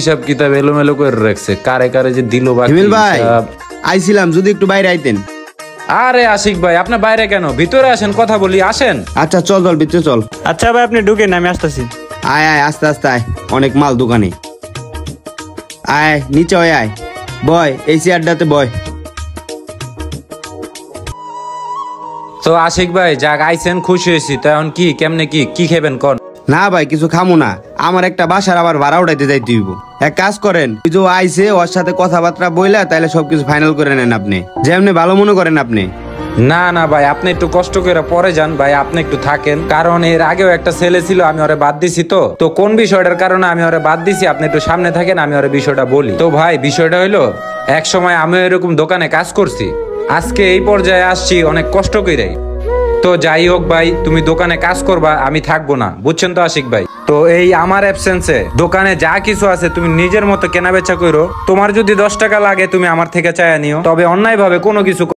হিসাব কিতাব এলোমেলো করে রাখছে, কারে কারে যে দিল বাকি হিমেল ভাই হিসাব। আইছিলাম, যদি একটু বাইরে আইতেন। আরে আশিক ভাই, আপনি বাইরে কেন? ভিতরে আসেন, কথা বলি, আসেন। আচ্ছা চল চল ভিতরে চল। আচ্ছা ভাই আপনি ঢুকেন, আমি আসতেছি। আয় আয় আস্তে আস্তে আয়, অনেক মাল দোকানে। আয় নিচে আয় আয়, বয় এই চেয়ারটাতে বয়। তো আশিক ভাই যাক আইছেন, খুশি হয়েছি। তো এখন কি কেমনে কি খাবেন কোন? না ভাই কিছু খামু না, আমার একটা বাসার আবার ভাড়া উঠাইতে যাইতে হইব। এক কাজ করেন, কিছু আইছে ওর সাথে কথাবার্তা বইলা তাইলে সবকিছু ফাইনাল করে নেন আপনি, যেমনি ভালো মনে করেন আপনি। না না ভাই, আপনি একটু কষ্ট করে পরে যান ভাই, আপনি একটু থাকেন। কারণ এর আগেও একটা ছেলে ছিল, আমি ওরে বাদ দিছি। তো কোন বিষয়টার কারণে আমি ওরে বাদ দিছি, আপনি একটু সামনে থাকেন, আমি ওরে বিষয়টা বলি। তো ভাই বিষয়টা হইলো, এক সময় আমি এরকম দোকানে কাজ করছি, আজকে এই পর্যায়ে আসছি অনেক কষ্ট করে। তো যাই হোক ভাই, তুমি দোকানে কাজ করবা, আমি থাকবো না, বুঝছেন তো আশিক ভাই? তো এই আমার অ্যাবসেন্সে দোকানে যা কিছু আছে তুমি নিজের মতো কেনা বেচা করো। তোমার যদি 10 টাকা লাগে তুমি আমার থেকে চাইয়া নিও, তবে অন্যায় ভাবে কোনো কিছু